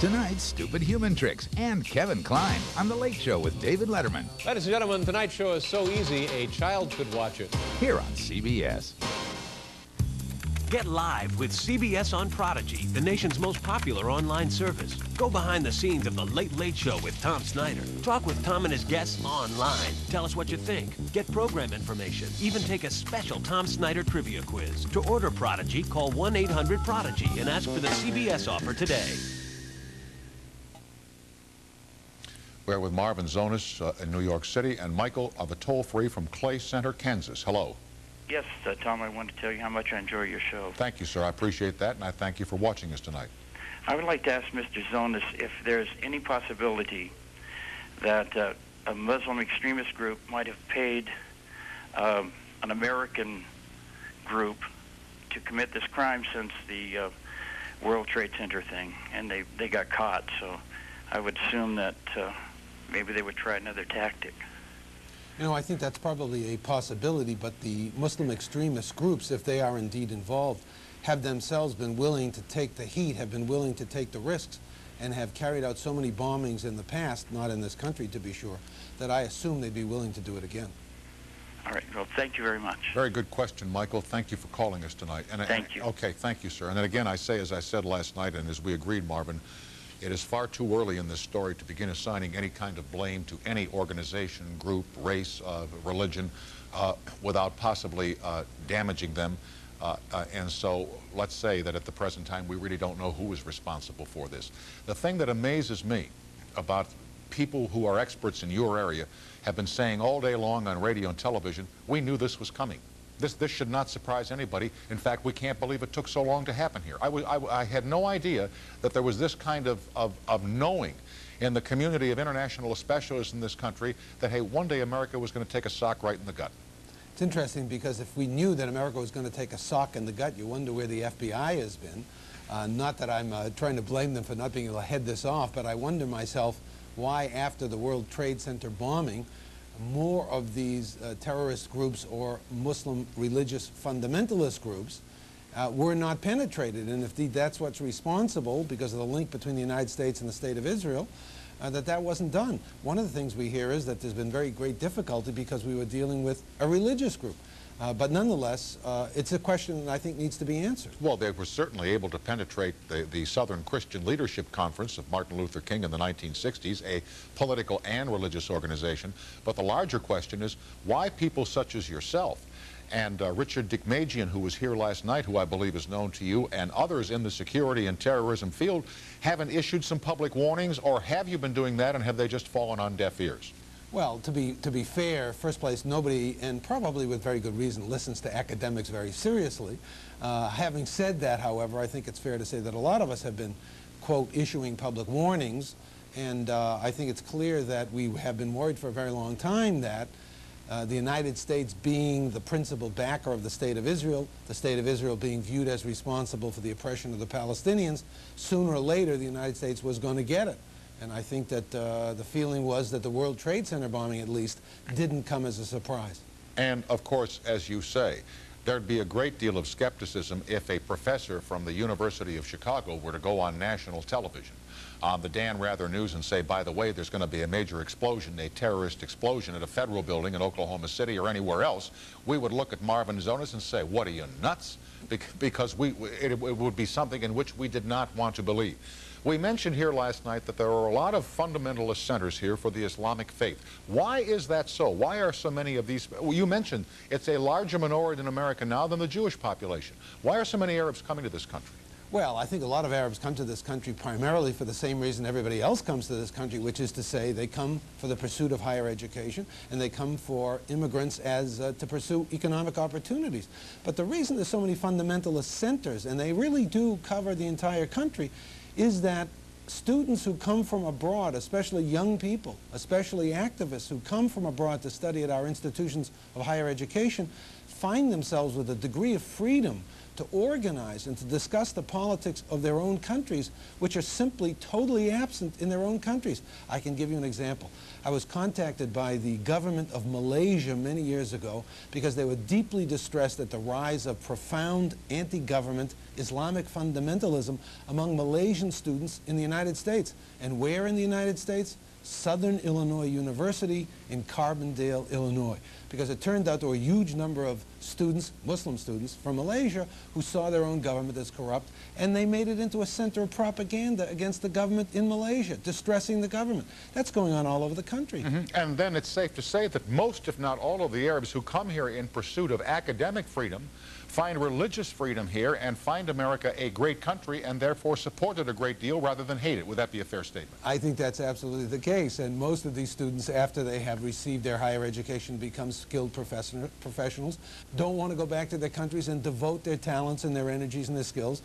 Tonight's Stupid Human Tricks and Kevin Kline on The Late Show with David Letterman. Ladies and gentlemen, tonight's show is so easy, a child could watch it. Here on CBS. Get live with CBS on Prodigy, the nation's most popular online service. Go behind the scenes of The Late Late Show with Tom Snyder. Talk with Tom and his guests online. Tell us what you think. Get program information. Even take a special Tom Snyder trivia quiz. To order Prodigy, call 1-800-PRODIGY and ask for the CBS offer today. We're with Marvin Zonas in New York City and Michael of a toll-free from Clay Center, Kansas. Hello. Yes, Tom, I wanted to tell you how much I enjoy your show. Thank you, sir. I appreciate that, and I thank you for watching us tonight. I would like to ask Mr. Zonas if there's any possibility that a Muslim extremist group might have paid an American group to commit this crime since the World Trade Center thing, and they got caught. So I would assume that maybe they would try another tactic. You know, I think that's probably a possibility, but the Muslim extremist groups, if they are indeed involved, have themselves been willing to take the heat, have been willing to take the risks, and have carried out so many bombings in the past, not in this country to be sure, that I assume they'd be willing to do it again. All right. Well, thank you very much. Very good question, Michael. Thank you for calling us tonight. Thank you. Okay, thank you, sir. And then again, I say, as I said last night, and as we agreed, Marvin, it is far too early in this story to begin assigning any kind of blame to any organization, group, race, religion, without possibly damaging them. And so let's say that at the present time we really don't know who is responsible for this. The thing that amazes me about people who are experts in your area have been saying all day long on radio and television, we knew this was coming. This should not surprise anybody. In fact, we can't believe it took so long to happen here. I had no idea that there was this kind of knowing in the community of international specialists in this country that, hey, one day America was going to take a sock right in the gut. It's interesting because if we knew that America was going to take a sock in the gut, you wonder where the FBI has been. Not that I'm trying to blame them for not being able to head this off, but I wonder myself why after the World Trade Center bombing, more of these terrorist groups or Muslim religious fundamentalist groups were not penetrated. And if that's what's responsible, because of the link between the United States and the State of Israel, that wasn't done. One of the things we hear is that there's been very great difficulty because we were dealing with a religious group. But nonetheless, it's a question that I think needs to be answered. Well, they were certainly able to penetrate the Southern Christian Leadership Conference of Martin Luther King in the 1960s, a political and religious organization. But the larger question is why people such as yourself and Richard Dickmajian, who was here last night, who I believe is known to you, and others in the security and terrorism field, haven't issued some public warnings, or have you been doing that and have they just fallen on deaf ears? Well, to be fair, first place, nobody, and probably with very good reason, listens to academics very seriously. Having said that, however, I think it's fair to say that a lot of us have been, quote, issuing public warnings, and I think it's clear that we have been worried for a very long time that the United States being the principal backer of the State of Israel being viewed as responsible for the oppression of the Palestinians, sooner or later the United States was going to get it. And I think that the feeling was that the World Trade Center bombing, at least, didn't come as a surprise. And, of course, as you say, there'd be a great deal of skepticism if a professor from the University of Chicago were to go on national television, on the Dan Rather News, and say, by the way, there's going to be a major explosion, a terrorist explosion at a federal building in Oklahoma City or anywhere else. We would look at Marvin Zonas and say, what are you, nuts? Because it would be something in which we did not want to believe. We mentioned here last night that there are a lot of fundamentalist centers here for the Islamic faith. Why is that so? Why are so many of these? Well, you mentioned it's a larger minority in America now than the Jewish population. Why are so many Arabs coming to this country? Well, I think a lot of Arabs come to this country primarily for the same reason everybody else comes to this country, which is to say they come for the pursuit of higher education, and they come for immigrants as to pursue economic opportunities. But the reason there's so many fundamentalist centers, and they really do cover the entire country, is that students who come from abroad, especially young people, especially activists who come from abroad to study at our institutions of higher education, find themselves with a degree of freedom to organize and to discuss the politics of their own countries, which are simply totally absent in their own countries. I can give you an example. I was contacted by the government of Malaysia many years ago because they were deeply distressed at the rise of profound anti-government Islamic fundamentalism among Malaysian students in the United States. And where in the United States? Southern Illinois University in Carbondale, Illinois. Because it turned out there were a huge number of students, Muslim students, from Malaysia who saw their own government as corrupt, and they made it into a center of propaganda against the government in Malaysia, distressing the government. That's going on all over the country. And then it's safe to say that most, if not all, of the Arabs who come here in pursuit of academic freedom find religious freedom here and find America a great country and therefore support it a great deal rather than hate it. Would that be a fair statement? I think that's absolutely the case. And most of these students, after they have received their higher education, become skilled professionals, don't want to go back to their countries and devote their talents and their energies and their skills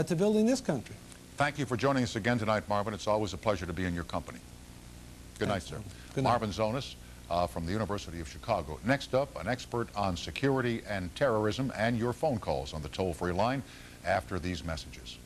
to building this country. Thank you for joining us again tonight, Marvin. It's always a pleasure to be in your company. Good night, sir. Good night. Marvin Zonas from the University of Chicago. Next up, an expert on security and terrorism and your phone calls on the toll-free line after these messages.